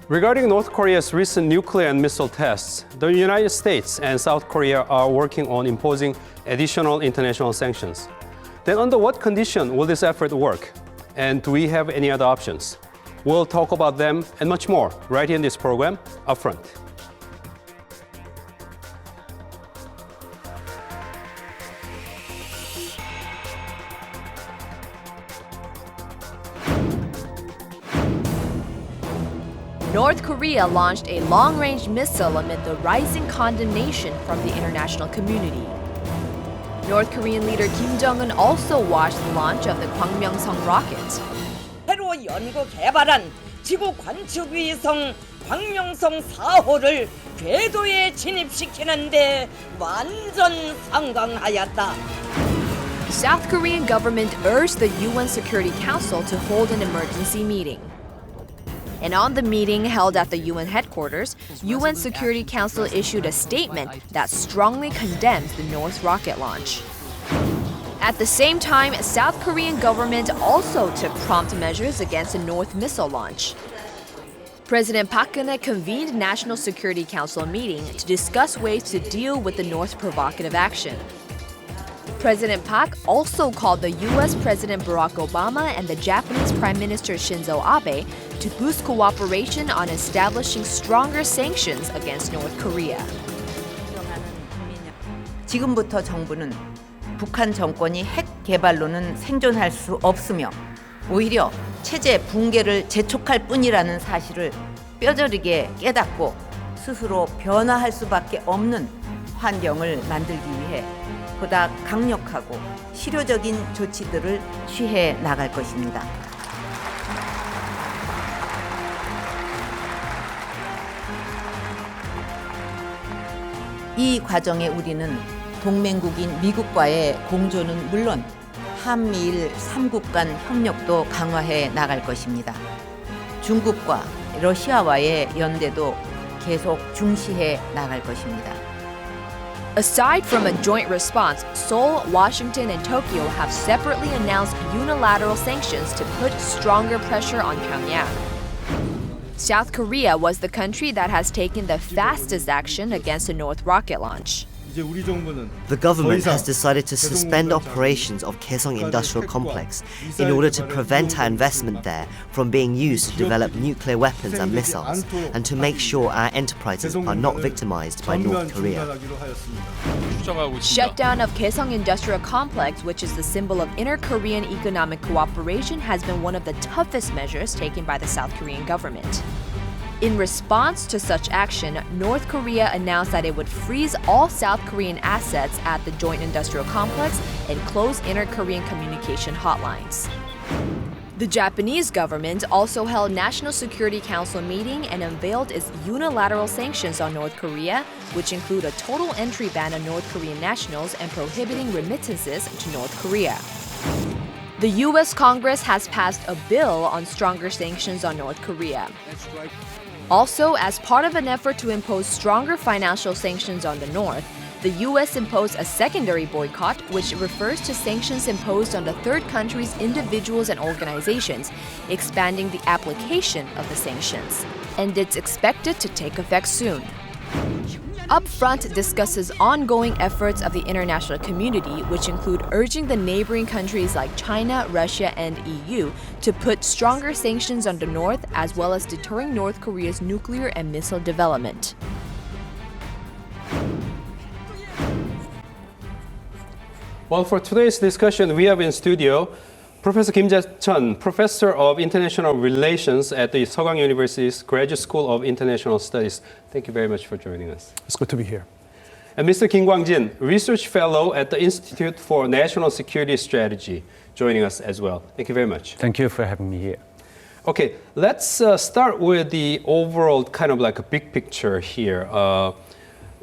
Regarding North Korea's recent nuclear and missile tests, the United States and South Korea are working on imposing additional international sanctions. Then under what condition will this effort work? And do we have any other options? We'll talk about them and much more right here in this program, Upfront. North Korea launched a long-range missile amid the rising condemnation from the international community. North Korean leader Kim Jong-un also watched the launch of the Kwang-jin rocket. 새로 연구 개발한 지구 관측 위성 광명성 4호를 궤도에 진입시키는데 완전 성공하였다. The South Korean government urged the UN Security Council to hold an emergency meeting. And on the meeting held at the UN headquarters, UN Security Council issued a statement that strongly condemns the North rocket launch. At the same time, South Korean government also took prompt measures against the North missile launch. President Park Geun-hye convened National Security Council meeting to discuss ways to deal with the North's provocative action. President Park also called the US President Barack Obama and the Japanese Prime Minister Shinzo Abe to boost cooperation on establishing stronger sanctions against North Korea. 지금부터 정부는 북한 정권이 핵 개발로는 생존할 수 없으며 오히려 체제 붕괴를 재촉할 뿐이라는 사실을 뼈저리게 깨닫고 스스로 변화할 수밖에 없는 환경을 만들기 위해 보다 강력하고 실효적인 조치들을 취해 나갈 것입니다. 이 과정에 우리는 동맹국인 미국과의 공조는 물론 한미일 3국 간 협력도 강화해 나갈 것입니다. 중국과 러시아와의 연대도 계속 중시해 나갈 것입니다. Aside from a joint response, Seoul, Washington, and Tokyo have separately announced unilateral sanctions to put stronger pressure on Pyongyang. South Korea was the country that has taken the fastest action against the North rocket launch. The government has decided to suspend operations of Kaesong industrial complex in order to prevent our investment there from being used to develop nuclear weapons and missiles and to make sure our enterprises are not victimized by North Korea. Shutdown of Kaesong industrial complex, which is the symbol of inter-Korean economic cooperation, has been one of the toughest measures taken by the South Korean government. In response to such action, North Korea announced that it would freeze all South Korean assets at the joint industrial complex and close inter-Korean communication hotlines. The Japanese government also held National Security Council meeting and unveiled its unilateral sanctions on North Korea, which include a total entry ban on North Korean nationals and prohibiting remittances to North Korea. The U.S. Congress has passed a bill on stronger sanctions on North Korea. Also, as part of an effort to impose stronger financial sanctions on the North, the U.S. imposed a secondary boycott, which refers to sanctions imposed on the third countries' individuals and organizations, expanding the application of the sanctions. And it's expected to take effect soon. Upfront discusses ongoing efforts of the international community, which include urging the neighboring countries like China, Russia, and EU to put stronger sanctions on the North, as well as deterring North Korea's nuclear and missile development. Well, for today's discussion, we have in studio Professor Kim Jae-chun, Professor of International Relations at the Sogang University's Graduate School of International Studies. Thank you very much for joining us. It's good to be here. And Mr. Kwang-jin, Research Fellow at the Institute for National Security Strategy, joining us as well. Thank you very much. Thank you for having me here. Okay, let's start with the overall kind of like a big picture here.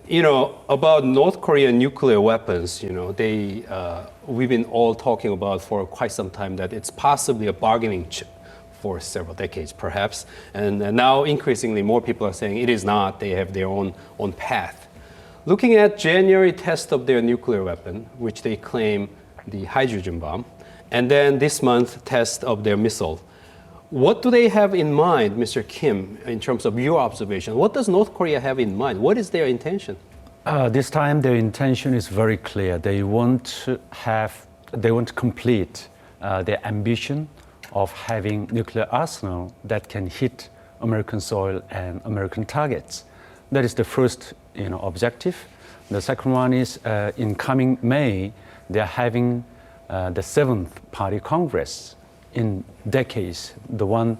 About North Korean nuclear weapons, we've been all talking about for quite some time that it's possibly a bargaining chip for several decades, perhaps. And now increasingly more people are saying it is not. They have their own path. Looking at January test of their nuclear weapon, which they claim the hydrogen bomb, and then this month test of their missile, What do they have in mind, Mr. Kim, in terms of your observation? What does North Korea have in mind? What is their intention? This time, their intention is very clear. They want to complete their ambition of having nuclear arsenal that can hit American soil and American targets. That is the first, objective. The second one is in coming May, they're having the 7th Party Congress in decades. The one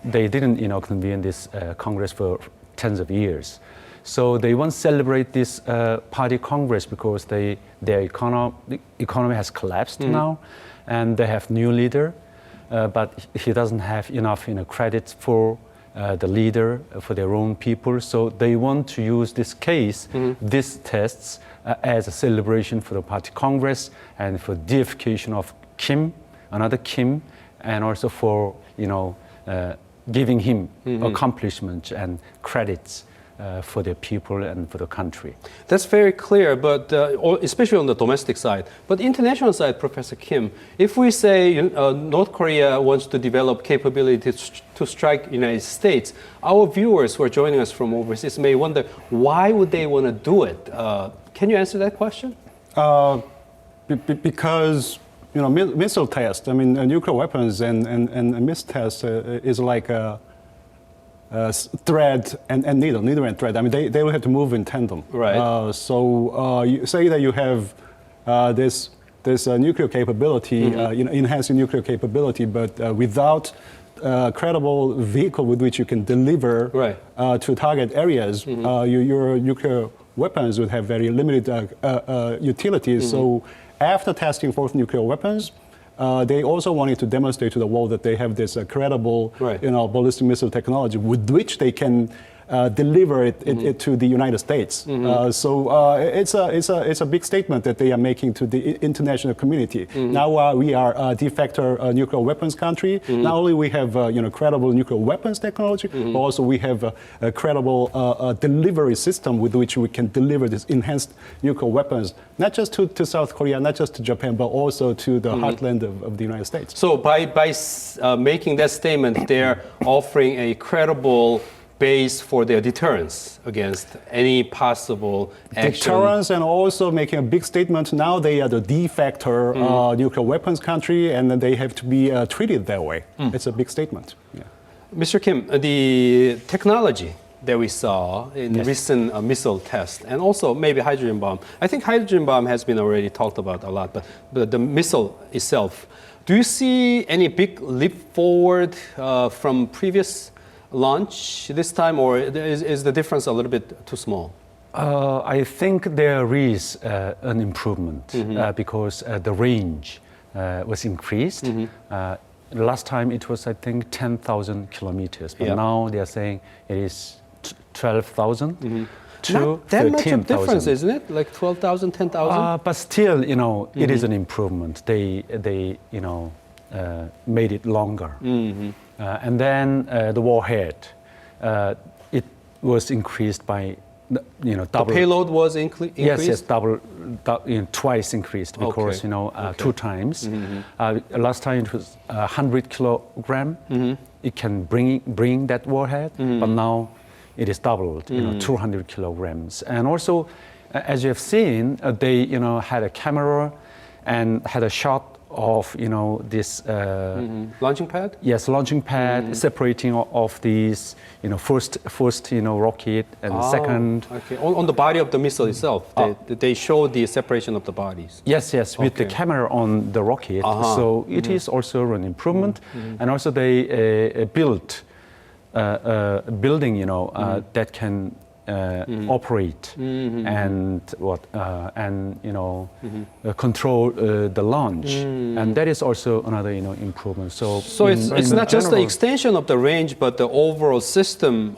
they didn't, convene this Congress for tens of years. So they want to celebrate this Party Congress because their economy has collapsed now, and they have new leader, but he doesn't have enough, credits for the leader for their own people. So they want to use this case, these tests, as a celebration for the Party Congress and for deification of Kim, another Kim, and also for giving him accomplishments and credits for their people and for the country. That's very clear, but especially on the domestic side. But international side, Professor Kim, if we say North Korea wants to develop capability to strike United States, our viewers who are joining us from overseas may wonder, why would they want to do it? Can you answer that question? Because missile test, nuclear weapons and missile test is like a thread and needle and thread. They will have to move in tandem. Right. So you say that you have this nuclear capability, enhancing nuclear capability, but without a credible vehicle with which you can deliver to target areas, your nuclear weapons would have very limited utilities. So after testing 4th nuclear weapons, they also wanted to demonstrate to the world that they have this credible, ballistic missile technology with which they can deliver it to the United States. So it's a big statement that they are making to the international community. Now we are a de facto nuclear weapons country. Not only we have credible nuclear weapons technology, but also we have a credible delivery system with which we can deliver these enhanced nuclear weapons, not just to South Korea, not just to Japan, but also to the heartland of the United States. So by making that statement, they're offering a credible base for their deterrence against any possible action. Deterrence, and also making a big statement. Now they are the de facto nuclear weapons country, and they have to be treated that way. It's a big statement. Yeah. Mr. Kim, the technology that we saw in recent missile tests, and also maybe hydrogen bomb. I think hydrogen bomb has been already talked about a lot, but the missile itself, do you see any big leap forward from previous launch this time, or is the difference a little bit too small? I think there is an improvement because the range was increased. Last time it was, I think, 10,000 kilometers, but now they are saying it is 12,000 to Not that much of 13,000. difference, isn't it? Like 12,000, 10,000? But still, it is an improvement. They made it longer. And then the warhead, it was increased by, double. The payload was increased? Yes, twice increased because, 2 times. Last time it was 100 kilogram. It can bring that warhead, but now it is doubled, 200 kilograms. And also, as you have seen, they, had a camera and had a shot of this launching pad. Yes, launching pad separating of these first rocket and second. Okay. On the body of the missile itself, they show the separation of the bodies. Yes, with the camera on the rocket. So it is also an improvement, and also they built a building that can operate and control the launch, and that is also another improvement. So it's not just the extension of the range, but the overall system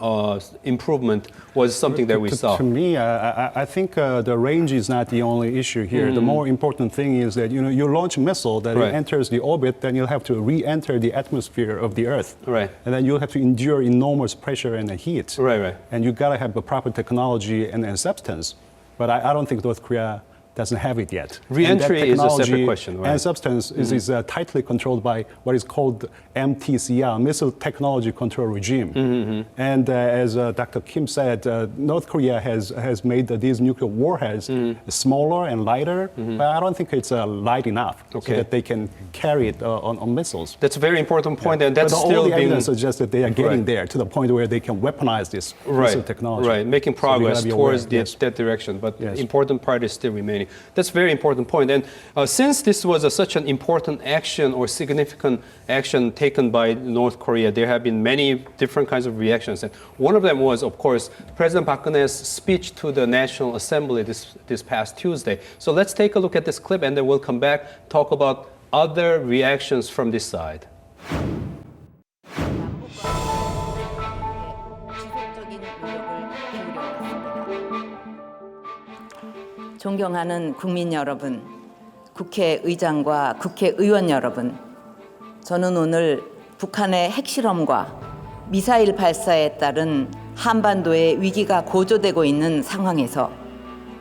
improvement was something that we saw. To me, I think the range is not the only issue here. The more important thing is that you launch a missile that it enters the orbit, then you'll have to re-enter the atmosphere of the Earth, and then you'll have to endure enormous pressure and heat, and you gotta have the proper technology and substance. But I don't think North Korea doesn't have it yet. Re-entry is a separate question, right? And substance is tightly controlled by what is called MTCR, Missile Technology Control Regime. And as Dr. Kim said, North Korea has made these nuclear warheads smaller and lighter, but I don't think it's light enough so that they can carry it on missiles. That's a very important point, and that's but still all the being... evidence suggests that they are getting there to the point where they can weaponize this missile technology. Right, making progress towards that direction, but Yes. the important part is still remaining. That's a very important point. And since this was such an important action or significant action taken by North Korea, there have been many different kinds of reactions. And one of them was, of course, President Park Geun-hye's speech to the National Assembly this past Tuesday. So let's take a look at this clip, and then we'll come back, talk about other reactions from this side. 존경하는 국민 여러분, 국회의장과 국회의원 여러분, 저는 오늘 북한의 핵실험과 미사일 발사에 따른 한반도의 위기가 고조되고 있는 상황에서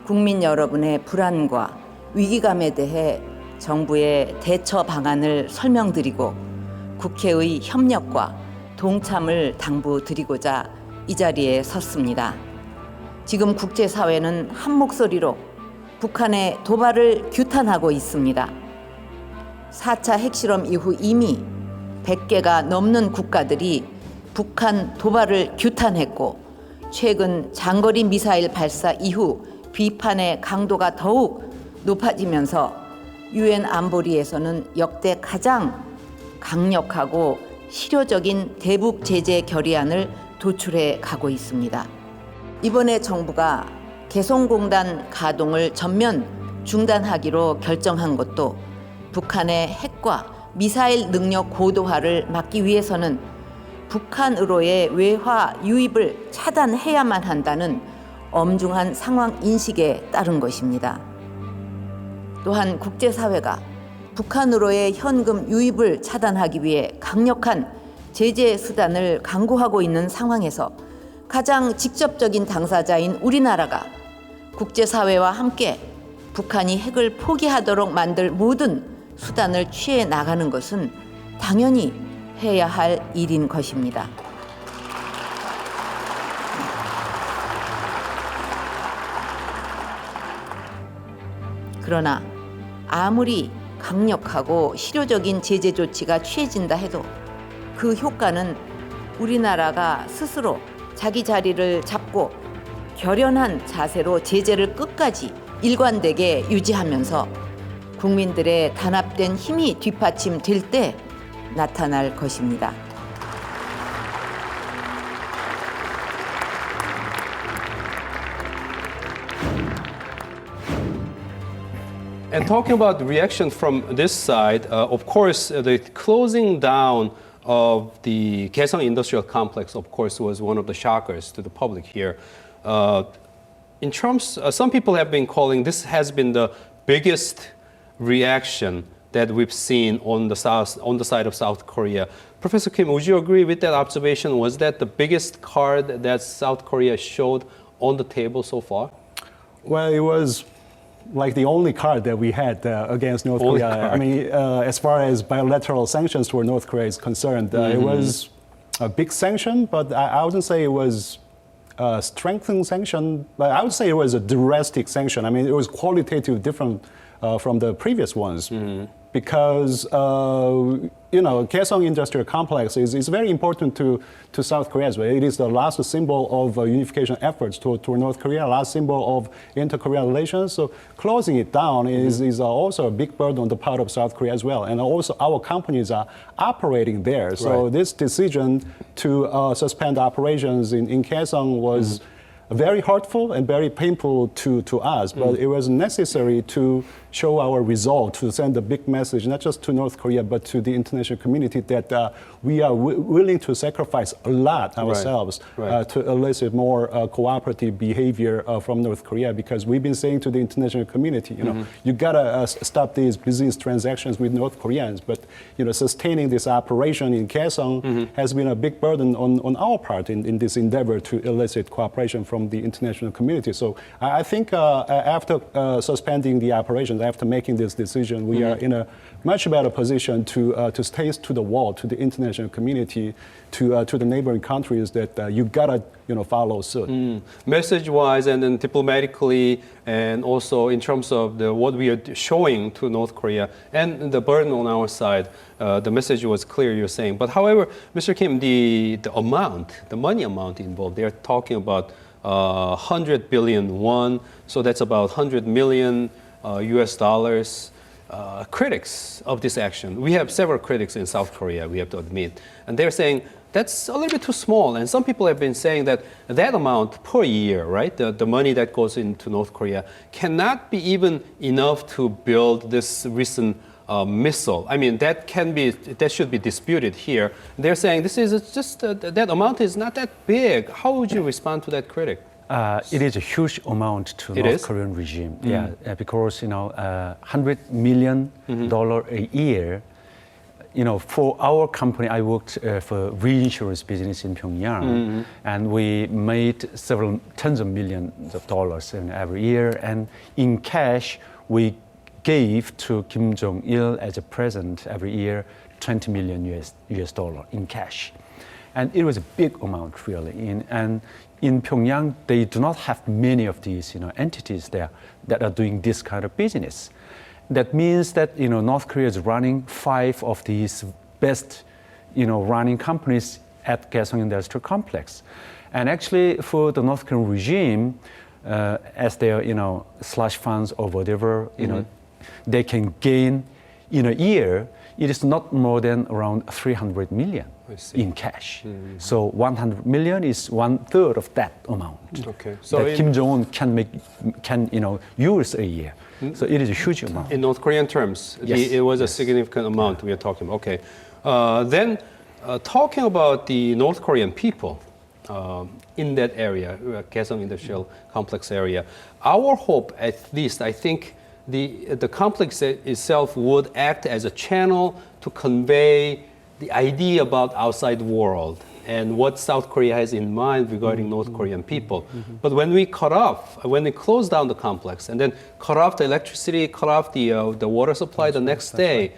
국민 여러분의 불안과 위기감에 대해 정부의 대처 방안을 설명드리고 국회의 협력과 동참을 당부드리고자 이 자리에 섰습니다. 지금 국제사회는 한 목소리로 북한의 도발을 규탄하고 있습니다. 4차 핵실험 이후 이미 100개가 넘는 국가들이 북한 도발을 규탄했고 최근 장거리 미사일 발사 이후 비판의 강도가 더욱 높아지면서 UN 안보리에서는 역대 가장 강력하고 실효적인 대북 제재 결의안을 도출해 가고 있습니다. 이번에 정부가 개성공단 가동을 전면 중단하기로 결정한 것도 북한의 핵과 미사일 능력 고도화를 막기 위해서는 북한으로의 외화 유입을 차단해야만 한다는 엄중한 상황 인식에 따른 것입니다. 또한 국제사회가 북한으로의 현금 유입을 차단하기 위해 강력한 제재 수단을 강구하고 있는 상황에서 가장 직접적인 당사자인 우리나라가 국제사회와 함께 북한이 핵을 포기하도록 만들 모든 수단을 취해 나가는 것은 당연히 해야 할 일인 것입니다. 그러나 아무리 강력하고 실효적인 제재 조치가 취해진다 해도 그 효과는 우리나라가 스스로 자기 자리를 잡고 결연한 자세로 제재를 끝까지 일관되게 유지하면서 국민들의 단합된 힘이 뒷받침될 때 나타날 것입니다. And talking about the reaction from this side, of course, the closing down of the Kaesong industrial complex, of course, was one of the shockers to the public here. In terms, some people have been calling this has been the biggest reaction that we've seen on the side of South Korea. Professor Kim, would you agree with that observation? Was that the biggest card that South Korea showed on the table so far? Well, it was like the only card that we had against North Korea. I mean, as far as bilateral sanctions toward North Korea is concerned, it was a big sanction, but I wouldn't say it was a strengthened sanction, but I would say it was a drastic sanction. I mean, it was qualitatively different from the previous ones. Because Kaesong Industrial Complex is very important to South Korea as well. It is the last symbol of unification efforts toward North Korea, last symbol of inter-Korean relations. So closing it down is also a big burden on the part of South Korea as well. And also our companies are operating there. So this decision to suspend operations in Kaesong was very hurtful and very painful to us, but it was necessary to show our resolve to send a big message, not just to North Korea, but to the international community that we are willing to sacrifice a lot ourselves to elicit more cooperative behavior from North Korea, because we've been saying to the international community, you gotta stop these business transactions with North Koreans, but sustaining this operation in Kaesong has been a big burden on our part in this endeavor to elicit cooperation from the international community. So I think after suspending the operations, after making this decision, we are in a much better position to stay to the wall, to the international community, to the neighboring countries that you gotta follow suit. Message-wise and then diplomatically, and also in terms of what we are showing to North Korea and the burden on our side, the message was clear, you're saying. But however, Mr. Kim, the money amount involved, they're talking about 100 billion won, so that's about 100 million US dollars. Critics of this action, we have several critics in South Korea, we have to admit, and they're saying that's a little bit too small. And some people have been saying that amount per year, right, the money that goes into North Korea cannot be even enough to build this recent missile. I mean, that should be disputed here. They're saying this is just that amount is not that big. How would you respond to that critic? It is a huge amount to It North is? Korean regime. Yeah, because $100 million a year. For our company, I worked for reinsurance business in Pyongyang, and we made several tens of millions of dollars every year. And in cash, we gave to Kim Jong-il as a present every year 20 million US dollar in cash. And it was a big amount, really. And in Pyongyang, they do not have many of these entities there that are doing this kind of business. That means that North Korea is running 5 of these best running companies at Kaesong Industrial Complex. And actually, for the North Korean regime, as their slush funds or whatever, they can gain in a year, it is not more than around 300 million in cash. So 100 million is 1/3 of that amount. Okay. So that Kim Jong-un can use a year. So it is a huge amount. In North Korean terms, Yes. it was a significant amount we are talking about. Okay. Then talking about the North Korean people in that area, Kaesong Industrial Complex area, our hope, at least, I think, the complex itself would act as a channel to convey the idea about outside world and what South Korea has in mind regarding North Korean people. But when we close down the complex and then cut off the electricity, cut off the water supply the next day,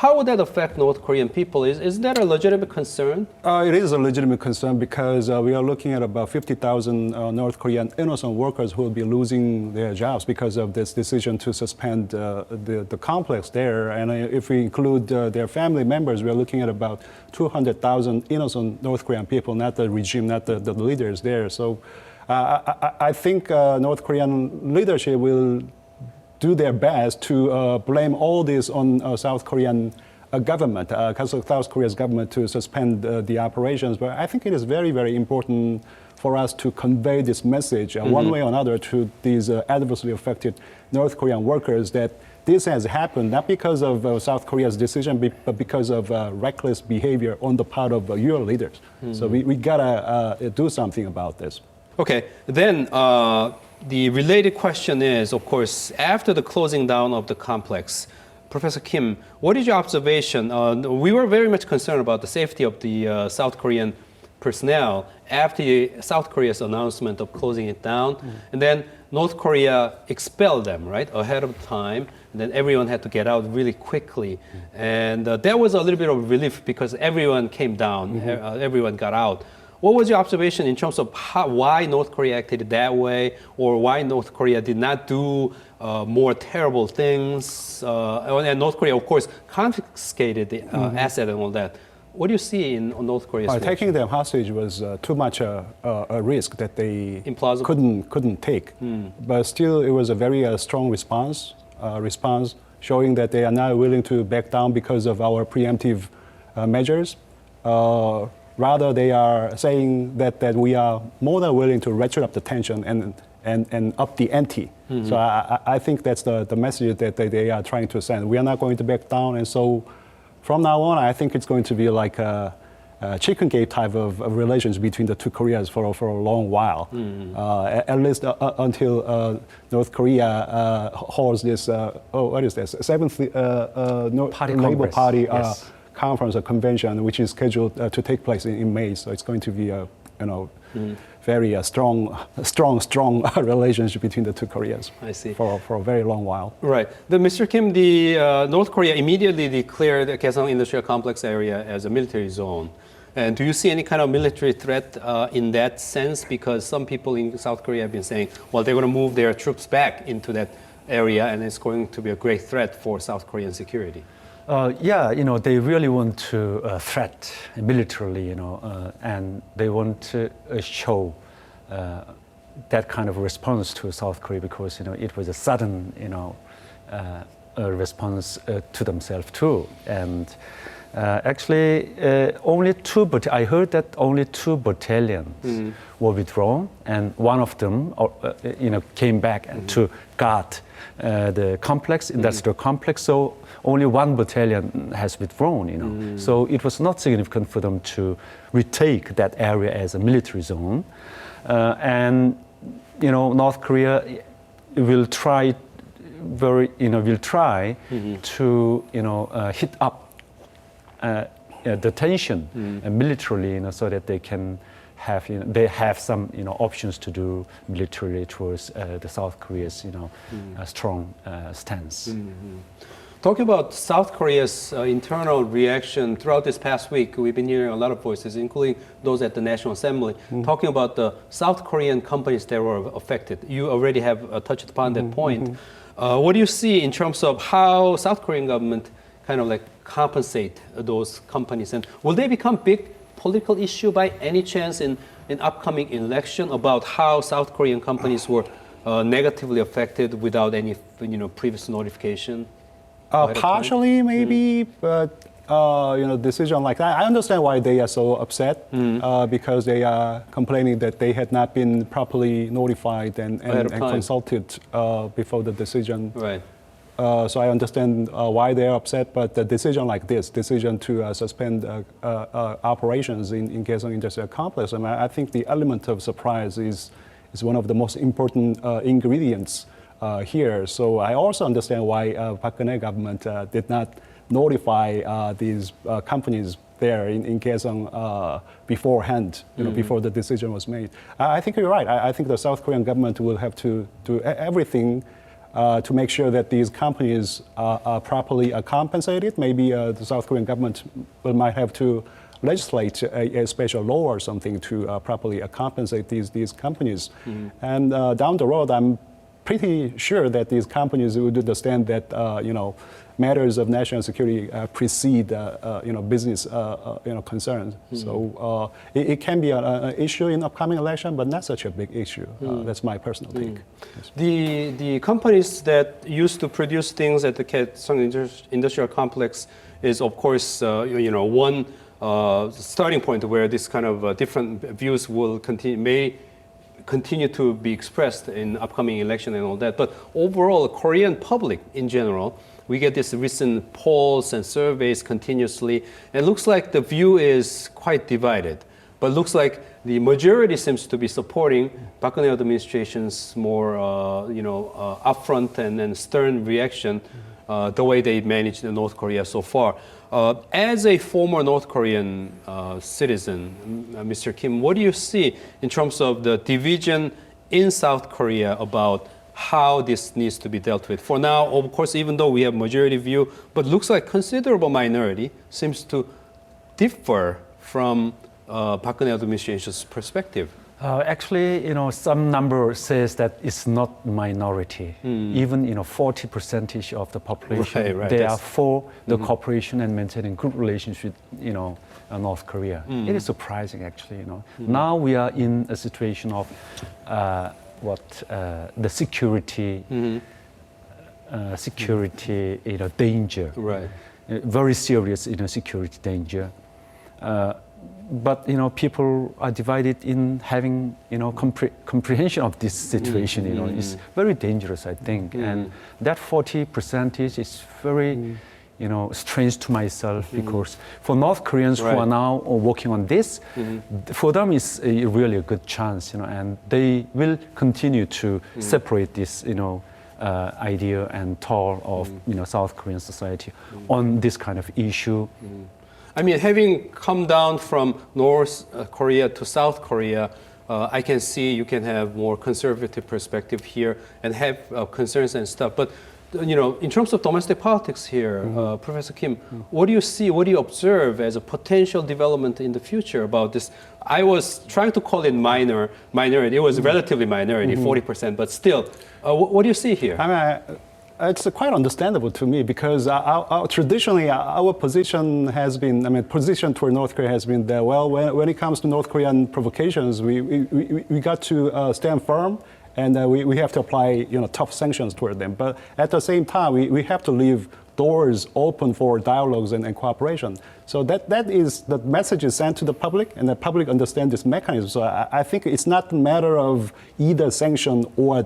how would that affect North Korean people? Is that a legitimate concern? It is a legitimate concern because we are looking at about 50,000 North Korean innocent workers who will be losing their jobs because of this decision to suspend the complex there. And if we include their family members, we are looking at about 200,000 innocent North Korean people, not the regime, not the leaders there. So I think North Korean leadership will do their best to blame all this on South Korean government, South Korea's government, to suspend the operations. But I think it is very, very important for us to convey this message one way or another to these adversely affected North Korean workers that this has happened not because of South Korea's decision, but because of reckless behavior on the part of your leaders. So we gotta do something about this. Okay, then the related question is, of course, after the closing down of the complex, Professor Kim, what is your observation? We were very much concerned about the safety of the South Korean personnel after South Korea's announcement of closing it down. And then North Korea expelled them, right, ahead of time. And then everyone had to get out really quickly. And that was a little bit of relief because everyone came down, everyone got out. What was your observation in terms of why North Korea acted that way, or why North Korea did not do more terrible things? And North Korea, of course, confiscated the asset and all that. What do you see in North Korea's reaction? Taking them hostage was too much a risk that they couldn't take. But still, it was a very strong response showing that they are not willing to back down because of our preemptive measures. Rather, they are saying that we are more than willing to ratchet up the tension and up the ante So I think that's the message that they are trying to send. We are not going to back down, and so from now on, I think it's going to be like a chicken gate type of relations between the two Koreas for a long while, at least until North Korea holds this, what is this, 7th Labour Party conference or convention, which is scheduled to take place in May. So it's going to be a, very strong relationship between the two Koreas. I see. For a very long while. Right. Mr. Kim, the North Korea immediately declared the Kaesong Industrial Complex area as a military zone. And do you see any kind of military threat in that sense? Because some people in South Korea have been saying, well, they're going to move their troops back into that area, and it's going to be a great threat for South Korean security. Yeah, they really want to threat militarily, and they want to show that kind of response to South Korea because, it was a sudden, response to themselves too. And actually, I heard that only 2 battalions were withdrawn, and one of them, came back to guard the complex, industrial complex. So only 1 battalion has withdrawn, So it was not significant for them to retake that area as a military zone. And, North Korea will try to, hit up the tension militarily, so that they can have, they have some, options to do militarily towards the South Korea's, strong stance. Talking about South Korea's internal reaction throughout this past week, we've been hearing a lot of voices, including those at the National Assembly, talking about the South Korean companies that were affected. You already have touched upon that point. What do you see in terms of how South Korean government kind of like compensate those companies, and will they become big political issue by any chance in upcoming election about how South Korean companies were negatively affected without any previous notification? Partially, maybe, but decision like that. I understand why they are so upset because they are complaining that they had not been properly notified and consulted before the decision. Right. So I understand why they are upset, but the decision like this, decision to suspend operations in Kaesong Industrial Complex, I think the element of surprise is one of the most important ingredients here. So I also understand why Park Geun-hye government did not notify these companies there in Kaesong beforehand, before the decision was made. I think you're right. I think the South Korean government will have to do everything to make sure that these companies are properly compensated. Maybe the South Korean government might have to legislate a special law or something to properly compensate these companies. And down the road, I'm pretty sure that these companies would understand that matters of national security precede business concerns. So it can be an issue in upcoming election, but not such a big issue. That's my personal take. Yes. The companies that used to produce things at the Kaesong Industrial Complex is, of course, one starting point where this kind of different views will may continue to be expressed in upcoming election and all that. But overall, the Korean public in general, we get these recent polls and surveys continuously. It looks like the view is quite divided, but it looks like the majority seems to be supporting Park Geun-hye administration's more, upfront and stern reaction, the way they managed North Korea so far. As a former North Korean citizen, Mr. Kim, what do you see in terms of the division in South Korea about how this needs to be dealt with? For now, of course, even though we have majority view, but looks like considerable minority seems to differ from Park Geun-hye administration's perspective. Actually, some number says that it's not minority. Even 40% of the population, right. They are for the cooperation and maintaining good relations with North Korea. It is surprising, actually. Now we are in a situation of the security danger. Right. Very serious security danger. but people are divided in having comprehension of this situation. Is very dangerous, I think, and that 40% is very strange to myself, because for North Koreans who are now working on this, for them it's really a good chance, and they will continue to separate this idea and thought of South Korean society on this kind of issue. I mean, having come down from North Korea to South Korea, I can see you can have more conservative perspective here and have concerns and stuff. But in terms of domestic politics here, Professor Kim, what do you see, what do you observe as a potential development in the future about this? I was trying to call it minority. It was relatively minority, 40%, but still, what do you see here? I mean, it's quite understandable to me, because traditionally our position has been, position toward North Korea has been that, well, when it comes to North Korean provocations, we got to stand firm, and we have to apply tough sanctions toward them. But at the same time, we have to leave doors open for dialogues and cooperation. So that is the message is sent to the public, and the public understand this mechanism. So I think it's not a matter of either sanction or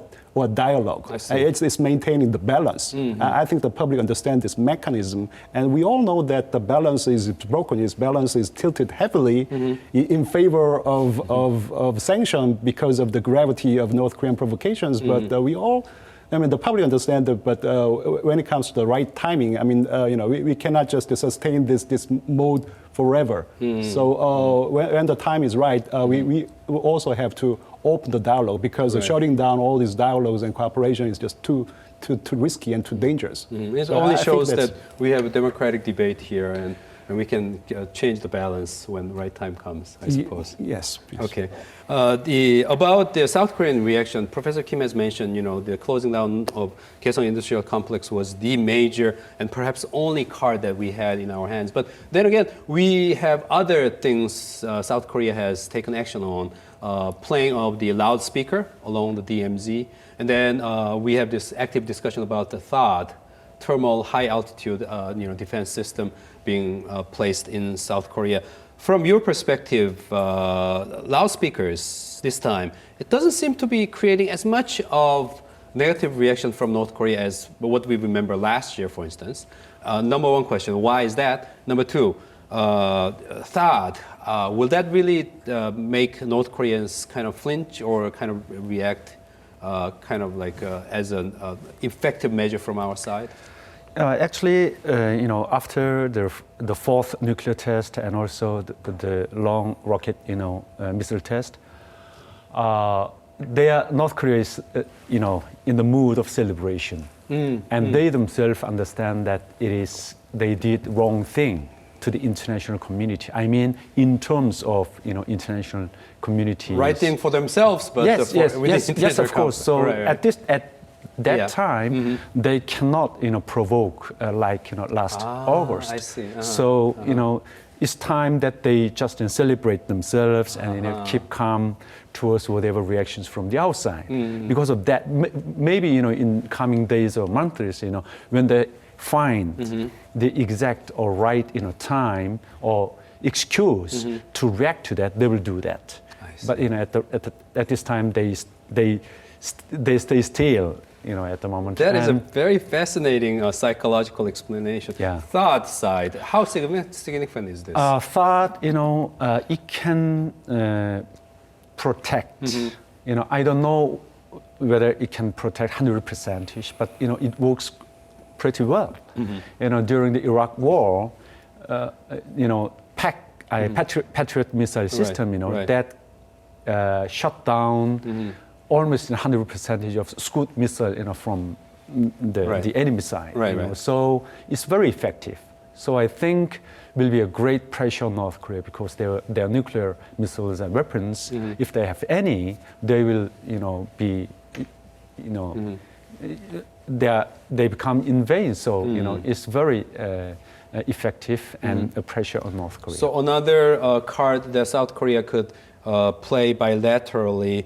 dialogue. It's maintaining the balance. I think the public understand this mechanism, and we all know that the balance is broken. Its balance is tilted heavily in favor of sanction because of the gravity of North Korean provocations. But we all. The public understand that, but when it comes to the right timing, we cannot just sustain this mode forever. So when the time is right, we also have to open the dialogue, because shutting down all these dialogues and cooperation is just too risky and too dangerous. It only shows that we have a democratic debate here, and we can change the balance when the right time comes, I suppose. Yes. Okay. About the South Korean reaction, Professor Kim has mentioned, the closing down of Kaesong Industrial Complex was the major and perhaps only card that we had in our hands. But then again, we have other things South Korea has taken action on, playing of the loudspeaker along the DMZ. And then we have this active discussion about the THAAD, thermal high altitude defense system being placed in South Korea. From your perspective, loudspeakers this time, it doesn't seem to be creating as much of negative reaction from North Korea as what we remember last year, for instance. Number one question, why is that? Number two, THAAD, will that really make North Koreans kind of flinch or kind of react as an effective measure from our side? Actually, after the fourth nuclear test and also the long rocket, missile test, North Korea is, in the mood of celebration, and they themselves understand that they did wrong thing to the international community. I mean, in terms of international community. Right thing for themselves, but yes, of course. So right. At that time, they cannot provoke like last August. I see. So it's time that they just celebrate themselves and keep calm towards whatever reactions from the outside. Because of that, maybe in coming days or months, when they find the exact or right time or excuse to react to that, they will do that. But at this time, they stay still. At the moment. That is a very fascinating psychological explanation. Yeah. THAAD side, how significant is this? THAAD, it can protect. I don't know whether it can protect 100%, but it works pretty well. During the Iraq War, Patriot missile system, that shut down. Almost 100% of Scud missile, from the enemy side. So it's very effective. So I think will be a great pressure on North Korea, because their nuclear missiles and weapons, if they have any, they will, be, they become in vain. So it's very effective and a pressure on North Korea. So another card that South Korea could play bilaterally.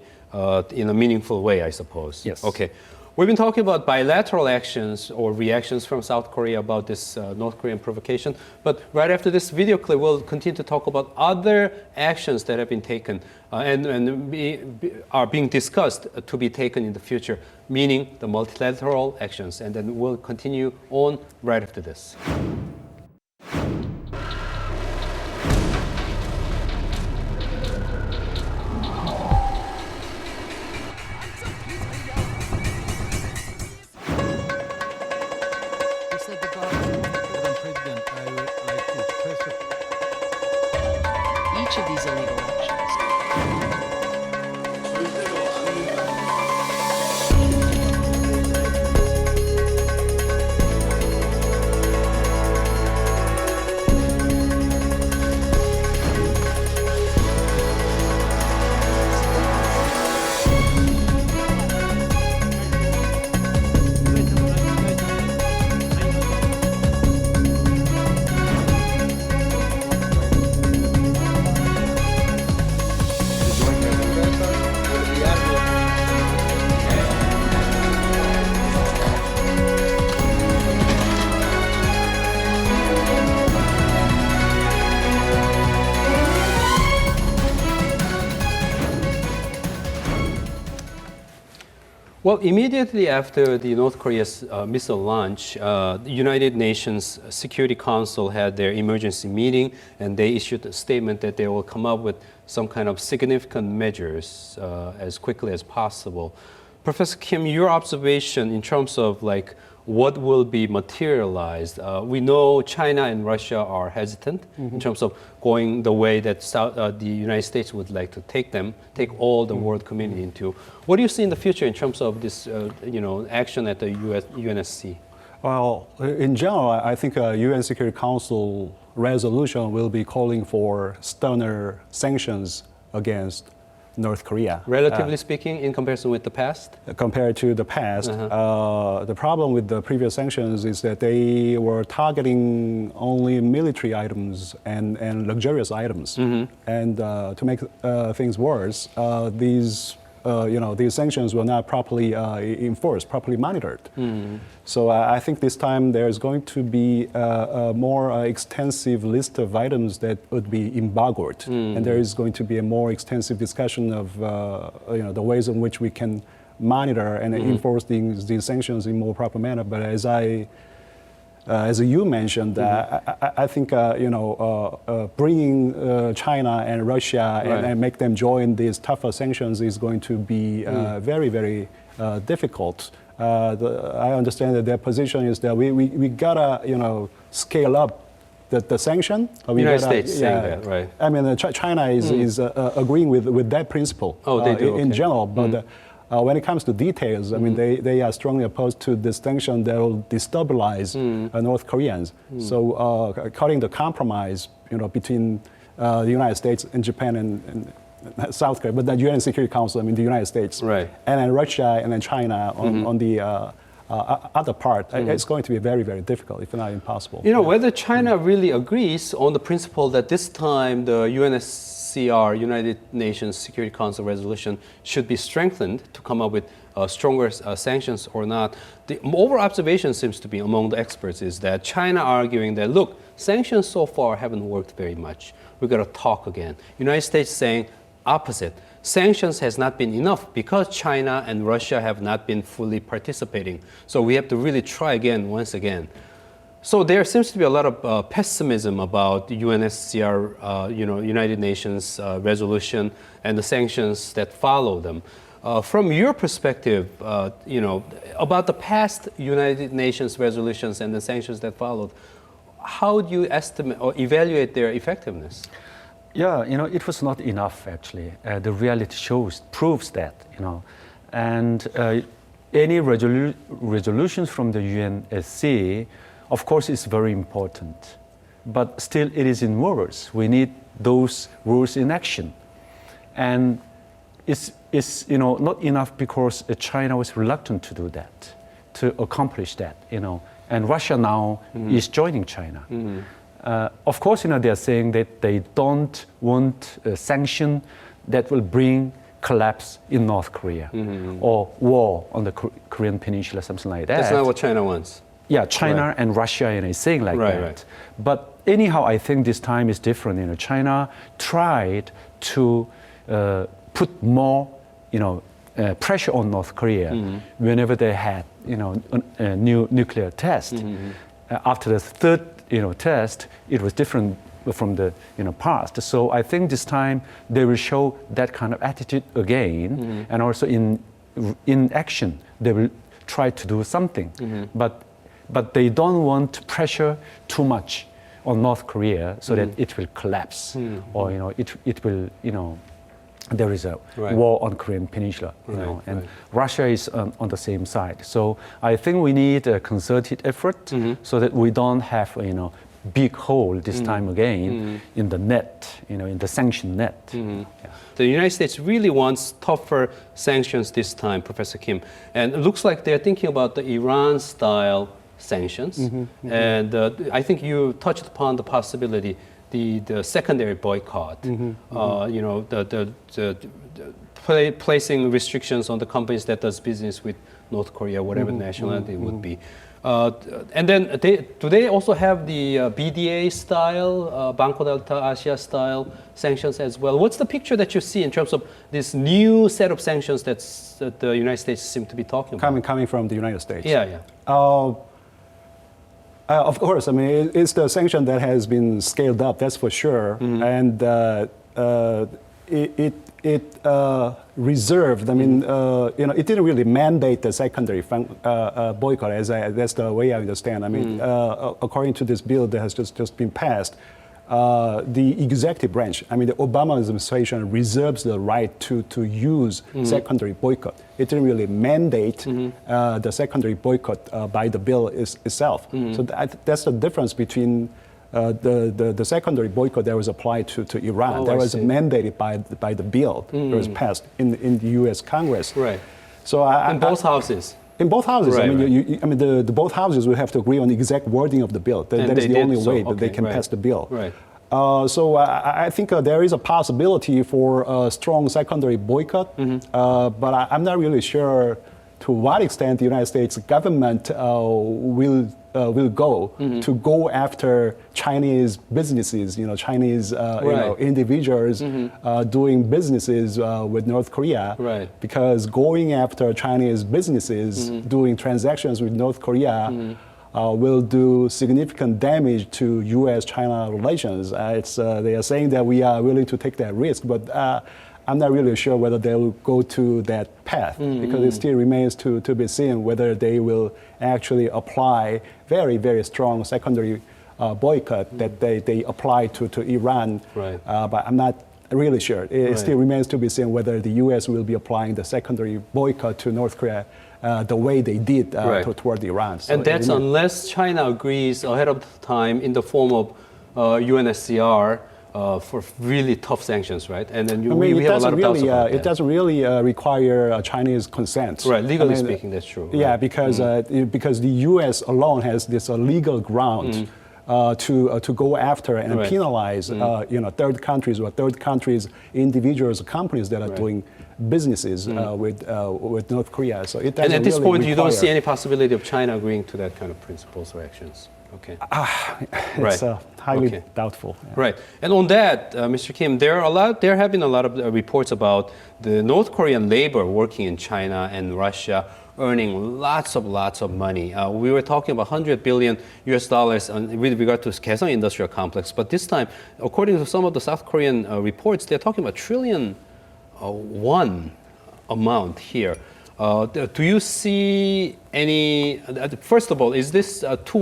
In a meaningful way, I suppose. Yes. Okay. We've been talking about bilateral actions or reactions from South Korea about this North Korean provocation, but right after this video clip, we'll continue to talk about other actions that have been taken are being discussed to be taken in the future, meaning the multilateral actions. And then we'll continue on right after this. Each of these illegal actions. Well, immediately after the North Korea's missile launch, the United Nations Security Council had their emergency meeting, and they issued a statement that they will come up with some kind of significant measures as quickly as possible. Professor Kim, your observation in terms of like what will be materialized? We know China and Russia are hesitant in terms of going the way that the United States would like to take all the world community into. What do you see in the future in terms of this, action at the UNSC? Well, in general, I think a UN Security Council resolution will be calling for sterner sanctions against North Korea. Relatively speaking, in comparison with the past? Compared to the past, the problem with the previous sanctions is that they were targeting only military items and luxurious items. And to make things worse, these sanctions were not properly enforced, properly monitored. So I think this time there's going to be a more extensive list of items that would be embargoed, and there is going to be a more extensive discussion of the ways in which we can monitor and enforce these sanctions in more proper manner. But as you mentioned, I think bringing China and Russia and make them join these tougher sanctions is going to be very, very difficult. I understand that their position is that we gotta scale up the sanction. United States saying that, right? I mean, China is agreeing with that principle. They do, in okay. general, but. When it comes to details, I mean, they are strongly opposed to distinction that will destabilize North Koreans. So, cutting the compromise, between the United States and Japan and South Korea, but the UN Security Council, I mean, the United States, right, and then Russia and then China on the other part, it's going to be very, very difficult, if not impossible. Whether China really agrees on the principle that this time the UNSCR, United Nations Security Council resolution, should be strengthened to come up with stronger sanctions or not. The overall observation seems to be among the experts is that China arguing that, look, sanctions so far haven't worked very much. We've got to talk again. United States saying opposite. Sanctions has not been enough because China and Russia have not been fully participating. So we have to really try again, once again. So there seems to be a lot of pessimism about the UNSCR, United Nations resolution and the sanctions that follow them. From your perspective, about the past United Nations resolutions and the sanctions that followed, how do you estimate or evaluate their effectiveness? Yeah, it was not enough actually. The reality proves that, and any resolutions from the UNSC, of course, is very important, but still it is in words. We need those rules in action, and it's not enough because China was reluctant to do that, to accomplish that, and Russia now is joining China. Of course, they are saying that they don't want a sanction that will bring collapse in North Korea or war on the Korean Peninsula, something like that. That's not what China wants. Yeah, China Right. and Russia is saying like Right, that. right. But anyhow, I think this time is different. China tried to put more, pressure on North Korea whenever they had, a new nuclear test. After the third, test, it was different from the, past. So I think this time they will show that kind of attitude again, and also in action they will try to do something. But they don't want to pressure too much on North Korea so that it will collapse, or it will there is a Right. war on Korean Peninsula, and Russia is on the same side. So I think we need a concerted effort so that we don't have big hole this time again in the net, in the sanction net. Yeah. The United States really wants tougher sanctions this time, Professor Kim. And it looks like they're thinking about the Iran-style sanctions. And I think you touched upon the possibility, the secondary boycott, placing restrictions on the companies that does business with North Korea, whatever nationality it would be. And then do they also have the BDA style, Banco Delta Asia style sanctions as well? What's the picture that you see in terms of this new set of sanctions that the United States seem to be talking about? Coming from the United States. Yeah. Of course, I mean, it's the sanction that has been scaled up, that's for sure. And it reserved, I mean, it didn't really mandate the secondary boycott, that's the way I understand. I mean, according to this bill that has just been passed, the executive branch, I mean, the Obama administration reserves the right to use secondary boycott. It didn't really mandate the secondary boycott by the bill itself. So that's the difference between the secondary boycott that was applied to Iran. That was mandated by the bill that was passed in the U.S. Congress. Right. So in both houses. In both houses. Right, I mean, the both houses will have to agree on the exact wording of the bill. That is the only way that they can pass the bill. Right. So I think there is a possibility for a strong secondary boycott, but I'm not really sure to what extent the United States government will go after Chinese businesses, Chinese individuals doing businesses with North Korea. Right. Because going after Chinese businesses doing transactions with North Korea will do significant damage to U.S.-China relations. They are saying that we are willing to take that risk, but I'm not really sure whether they will go to that path because it still remains to be seen whether they will actually apply very, very strong secondary boycott that they apply to Iran. Right. But I'm not really sure. It still remains to be seen whether the U.S. will be applying the secondary boycott to North Korea the way they did toward Iran. So and that's unless China agrees ahead of time in the form of UNSCR for really tough sanctions, right? And then we have a lot of doubts about that. It doesn't really require Chinese consent. Right, legally speaking, that's true. Yeah, right. because the U.S. alone has this legal ground to go after and penalize third countries or third countries individuals or companies that are doing businesses with North Korea. So it doesn't and at this really point, you don't require- see any possibility of China agreeing to that kind of principles or actions. Okay. It's highly doubtful. Yeah. Right. And on that, Mr. Kim, there have been a lot of reports about the North Korean labor working in China and Russia earning lots of money. We were talking about $100 billion with regard to Kaesong industrial complex, but this time, according to some of the South Korean reports, they're talking about trillion one amount here. Do you see any? First of all, is this to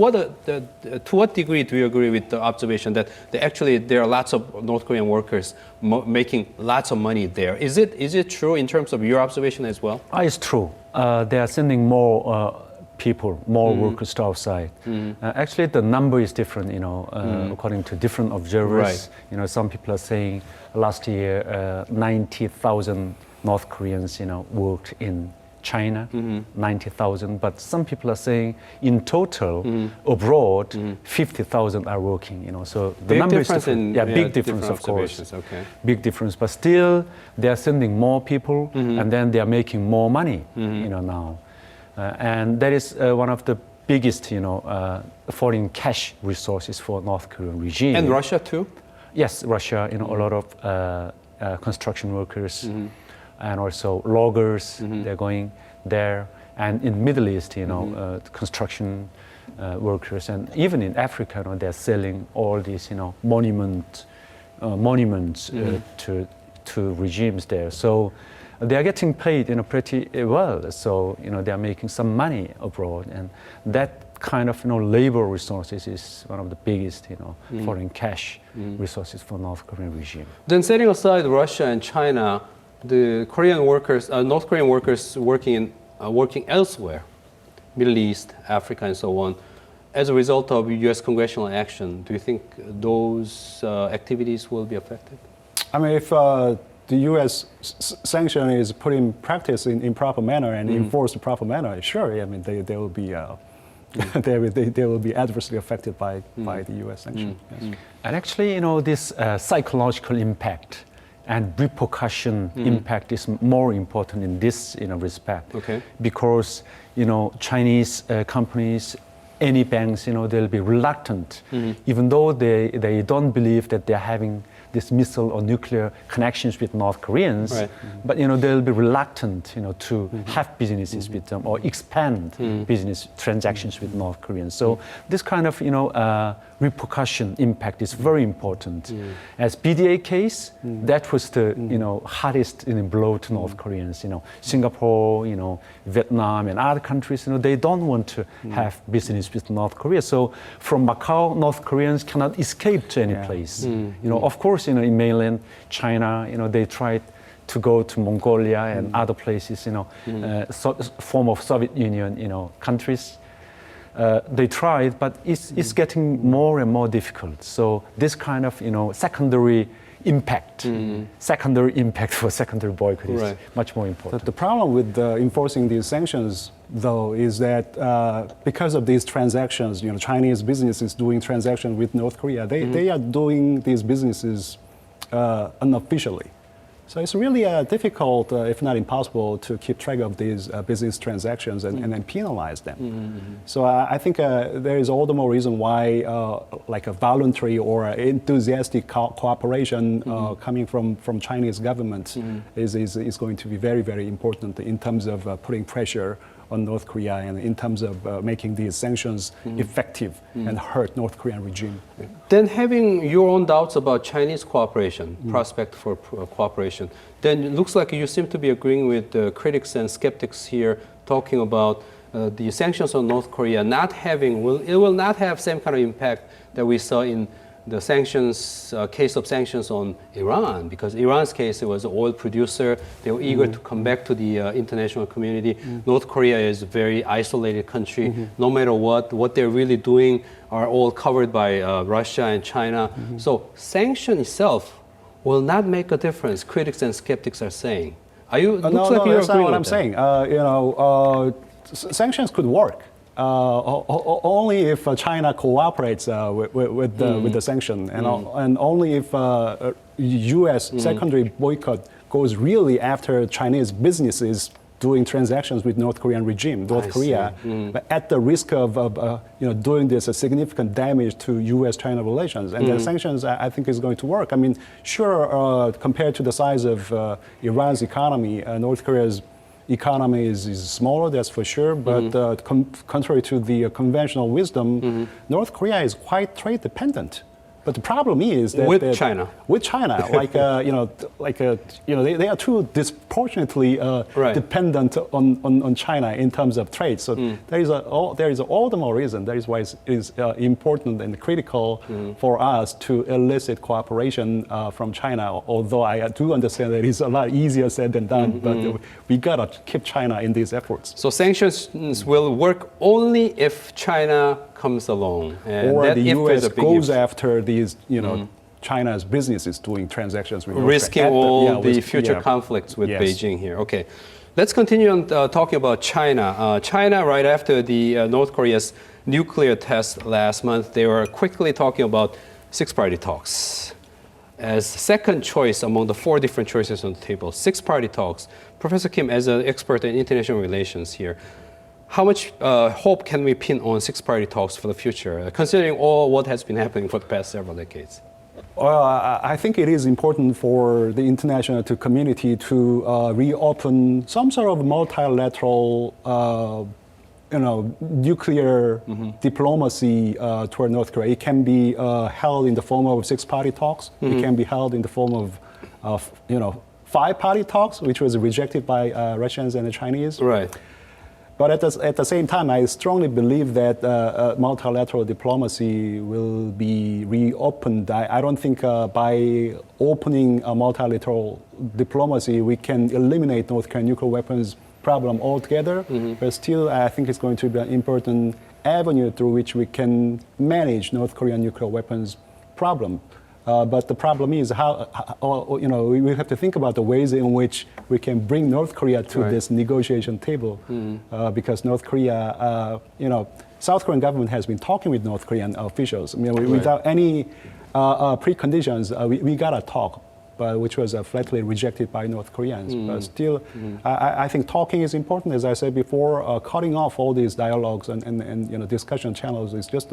what degree do you agree with the observation that there are lots of North Korean workers making lots of money there? Is it true in terms of your observation as well? It's true. They are sending more people, more workers to outside. Actually, the number is different. According to different observers. Right. Some people are saying last year 90,000 North Koreans, worked in China, 90,000, but some people are saying in total abroad 50,000 are working. So the big number difference is different. Big difference, of course. Okay. Big difference, but still they are sending more people, and then they are making more money. Now, and that is one of the biggest, foreign cash resources for North Korean regime. And Russia too? Yes, Russia. A lot of construction workers. And also loggers, they're going there, and in Middle East, construction workers, and even in Africa, they're selling all these, monuments to regimes there. So they are getting paid, pretty well. So they are making some money abroad, and that kind of labor resources is one of the biggest, foreign cash resources for North Korean regime. Then setting aside Russia and China, the Korean workers, North Korean workers working elsewhere, Middle East, Africa, and so on, as a result of U.S. congressional action, do you think those activities will be affected? I mean, if the U.S. sanction is put in practice in proper manner and enforced in proper manner, sure. I mean, they will be they will be adversely affected by the U.S. sanction. Yes. And actually, this psychological impact and repercussion impact is more important in this respect. Okay. Because Chinese companies, any banks, they'll be reluctant, even though they don't believe that they're having this missile or nuclear connections with North Koreans, right. But they'll be reluctant, to have businesses with them or expand business transactions with North Koreans. So this kind of repercussion impact is very important. As BDA case, that was the hardest blow to North Koreans. Singapore, Vietnam, and other countries, they don't want to have business with North Korea. So from Macau, North Koreans cannot escape to any place. Of course, in mainland China, they tried to go to Mongolia and other places, form of Soviet Union, countries. They tried, but it's getting more and more difficult. So this kind of, secondary impact for secondary boycott is much more important. The problem with enforcing these sanctions, though, is that because of these transactions, Chinese businesses doing transactions with North Korea, they are doing these businesses unofficially. So it's really difficult, if not impossible, to keep track of these business transactions and then penalize them. So I think there is all the more reason why like a voluntary or enthusiastic cooperation coming from Chinese government is going to be very, very important in terms of putting pressure on North Korea and in terms of making these sanctions effective and hurt North Korean regime. Then having your own doubts about Chinese cooperation, prospect for cooperation, then it looks like you seem to be agreeing with the critics and skeptics here talking about the sanctions on North Korea not having, it will not have same kind of impact that we saw in the sanctions, case of sanctions on Iran, because Iran's case, it was an oil producer. They were eager to come back to the international community. North Korea is a very isolated country. No matter what they're really doing are all covered by Russia and China. So sanction itself will not make a difference, critics and skeptics are saying. Are you, looks no, like you're that's not agreeing what with I'm that. saying. Sanctions could work. Only if China cooperates with the sanction, and only if U.S. secondary boycott goes really after Chinese businesses doing transactions with North Korean regime, North Korea, but at the risk of doing this a significant damage to U.S.-China relations. And the sanctions, I think, is going to work. I mean, sure, compared to the size of Iran's economy, North Korea's economy is smaller, that's for sure, but contrary to the conventional wisdom, North Korea is quite trade dependent. But the problem is that with China, they are too disproportionately dependent on China in terms of trade. So there is all the more reason. That is why it is important and critical for us to elicit cooperation from China. Although I do understand that it is a lot easier said than done, but we gotta keep China in these efforts. So sanctions will work only if China comes along, and or that the if U.S. is a big goes if. after these, China's businesses doing transactions with risking North Korea. all the future conflicts with Yes. Beijing here. Okay, Let's continue on talking about China. China, right after the North Korea's nuclear test last month, they were quickly talking about six-party talks as second choice among the four different choices on the table. Six-party talks. Professor Kim, as an expert in international relations here, how much hope can we pin on six-party talks for the future, considering all what has been happening for the past several decades? Well, I think it is important for the international community to reopen some sort of multilateral, nuclear diplomacy toward North Korea. It can be held in the form of six-party talks. It can be held in the form of five-party talks, which was rejected by Russians and the Chinese. Right. But at the same time, I strongly believe that multilateral diplomacy will be reopened. I don't think by opening a multilateral diplomacy, we can eliminate North Korean nuclear weapons problem altogether. But still, I think it's going to be an important avenue through which we can manage North Korean nuclear weapons problem. But the problem is we have to think about the ways in which we can bring North Korea to this negotiation table, because North Korea, South Korean government has been talking with North Korean officials. Without any preconditions, we got to talk, but which was flatly rejected by North Koreans. But still, I think talking is important. As I said before, cutting off all these dialogues and discussion channels is just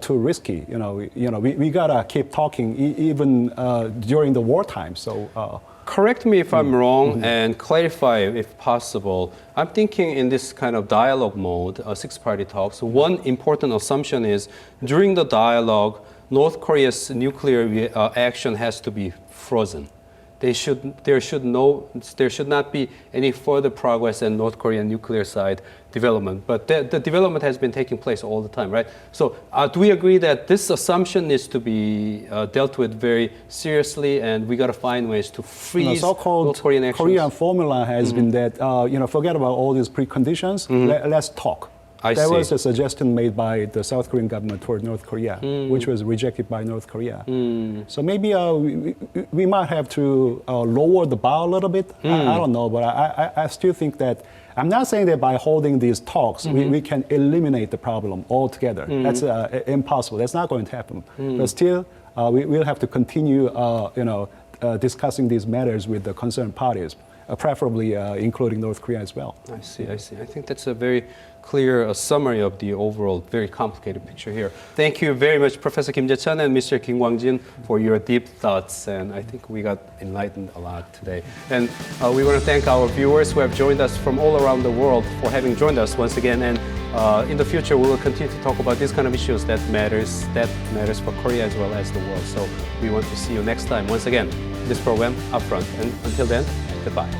too risky. We gotta keep talking even during the wartime. So correct me if I'm wrong and clarify if possible. I'm thinking in this kind of dialogue mode, six-party talks. One important assumption is during the dialogue, North Korea's nuclear action has to be frozen. There should not be any further progress in North Korean nuclear side development. But the development has been taking place all the time, right? So do we agree that this assumption needs to be dealt with very seriously, and we got to find ways to freeze so-called North Korean actions? Korean formula has been that forget about all these preconditions. Let's talk. That was a suggestion made by the South Korean government toward North Korea, which was rejected by North Korea. So maybe we might have to lower the bar a little bit. I don't know, but I still think that, I'm not saying that by holding these talks, we can eliminate the problem altogether. That's impossible. That's not going to happen. But still, we'll have to continue discussing these matters with the concerned parties, preferably including North Korea as well. I see. I think that's a very clear summary of the overall very complicated picture here. Thank you very much, Professor Kim Jae-chun and Mr. Kim Kwang-jin, for your deep thoughts, and I think we got enlightened a lot today. And we want to thank our viewers who have joined us from all around the world for having joined us once again. And in the future, we will continue to talk about these kind of issues that matters for Korea as well as the world. So we want to see you next time. Once again, this program Upfront, and until then, goodbye.